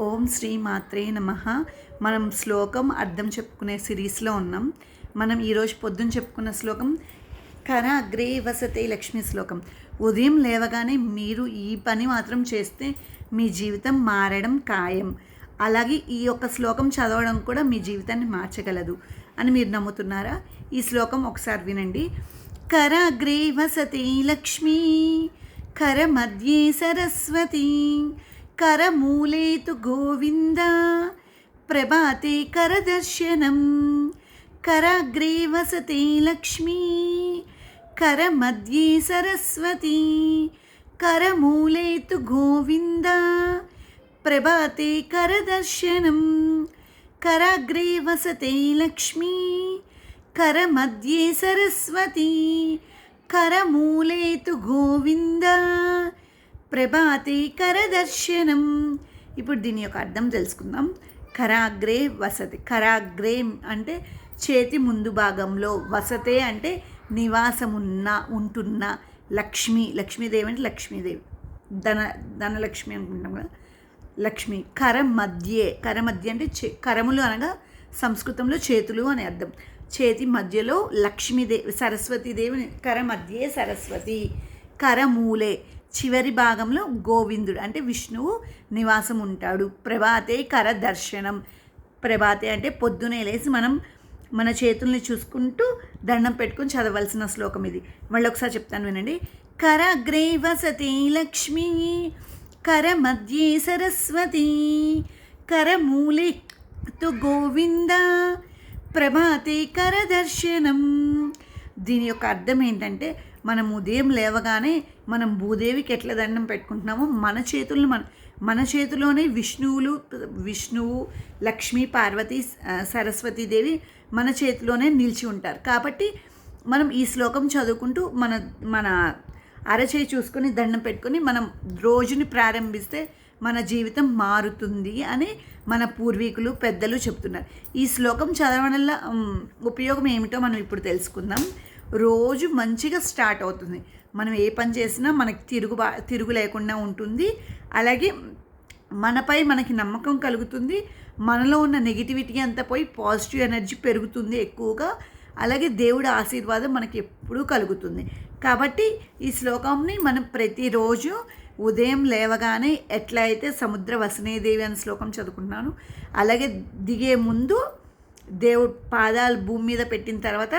ఓం శ్రీ మాత్రే నమః. మనం శ్లోకం అర్థం చెప్పుకునే సిరీస్లో ఉన్నాం. మనం ఈరోజు పొద్దున్న చెప్పుకున్న శ్లోకం కరాగ్రే వసతే లక్ష్మి శ్లోకం. ఉదయం లేవగానే మీరు ఈ పని మాత్రం చేస్తే మీ జీవితం మారడం ఖాయం. అలాగే ఈ యొక్క శ్లోకం చదవడం కూడా మీ జీవితాన్ని మార్చగలదు అని మీరు నమ్ముతున్నారా? ఈ శ్లోకం ఒకసారి వినండి. కరాగ్రే వసతే లక్ష్మీ, కర మధ్యే సరస్వతి, करमूले तु गोविंद, प्रभाते करदर्शनम. कराग्रे वसते लक्ष्मी, करमध्ये सरस्वती, करमूले तु गोविंद, प्रभाते करदर्शनम. कराग्रे वसते लक्ष्मी, करमध्ये सरस्वती, करमूले तु गोविंद, ప్రభాతే కరదర్శనం. ఇప్పుడు దీని యొక్క అర్థం తెలుసుకుందాం. కరాగ్రే వసతి. కరాగ్రే అంటే చేతి ముందు భాగంలో, వసతే అంటే నివాసమున్న ఉంటున్న, లక్ష్మి లక్ష్మీదేవి అంటే లక్ష్మీదేవి, ధనలక్ష్మి అనుకుంటాం కదా, లక్ష్మి. కర మధ్యే, కర మధ్య అంటే కరములు అనగా సంస్కృతంలో చేతులు అని అర్థం. చేతి మధ్యలో లక్ష్మీదేవి, సరస్వతీదేవి. కర మధ్యే సరస్వతి, కరమూలే చివరి భాగంలో గోవిందుడు అంటే విష్ణువు నివాసం ఉంటాడు. ప్రభాతే కర దర్శనం. ప్రభాతే అంటే పొద్దునే లేసి మనం మన చేతుల్ని చూసుకుంటూ దండం పెట్టుకుని చదవలసిన శ్లోకం ఇది. మళ్ళీ ఒకసారి చెప్తాను వినండి. కరాగ్రే వసతి లక్ష్మీ, కర మధ్యే సరస్వతి, కరమూలే తు గోవింద, ప్రభాతే కర దర్శనం. దీని యొక్క అర్థం ఏంటంటే, మనం ఉదయం లేవగానే మనం భూదేవికి ఎట్లా దండం పెట్టుకుంటున్నామో మన చేతిలోనే విష్ణువు, లక్ష్మీ, పార్వతి, సరస్వతీదేవి మన చేతిలోనే నిలిచి ఉంటారు. కాబట్టి మనం ఈ శ్లోకం చదువుకుంటూ మన అరచేయి చూసుకొని దండం పెట్టుకొని మనం రోజుని ప్రారంభిస్తే మన జీవితం మారుతుంది అని మన పూర్వీకులు, పెద్దలు చెప్తున్నారు. ఈ శ్లోకం చదవడం వల్ల ఉపయోగం ఏమిటో మనం ఇప్పుడు తెలుసుకుందాం. రోజు మంచిగా స్టార్ట్ అవుతుంది. మనం ఏ పని చేసినా మనకి తిరుగు లేకుండా ఉంటుంది. అలాగే మనపై మనకి నమ్మకం కలుగుతుంది. మనలో ఉన్న నెగిటివిటీ అంతా పోయి పాజిటివ్ ఎనర్జీ పెరుగుతుంది ఎక్కువగా. అలాగే దేవుడి ఆశీర్వాదం మనకి ఎప్పుడూ కలుగుతుంది. కాబట్టి ఈ శ్లోకంని మనం ప్రతిరోజు ఉదయం లేవగానే ఎట్లా అయితే సముద్ర వసనేదేవి అనే శ్లోకం చదువుకుంటున్నాను, అలాగే దిగే ముందు దేవుడు పాదాలు భూమి మీద పెట్టిన తర్వాత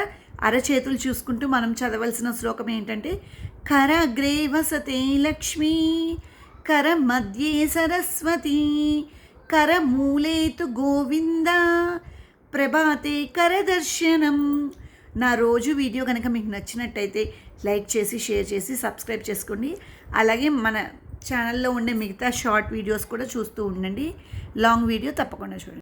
అరచేతులు చూసుకుంటూ మనం చదవలసిన శ్లోకం ఏంటంటే, కరాగ్రే వసతే లక్ష్మీ, కర మధ్యే సరస్వతి, కరమూలే తు గోవింద, ప్రభాతే కరదర్శనం. నా రోజు వీడియో కనుక మీకు నచ్చినట్టయితే లైక్ చేసి, షేర్ చేసి, సబ్స్క్రైబ్ చేసుకోండి. అలాగే మన ఛానల్లో ఉండే మిగతా షార్ట్ వీడియోస్ కూడా చూస్తూ ఉండండి. లాంగ్ వీడియో తప్పకుండా చూడండి.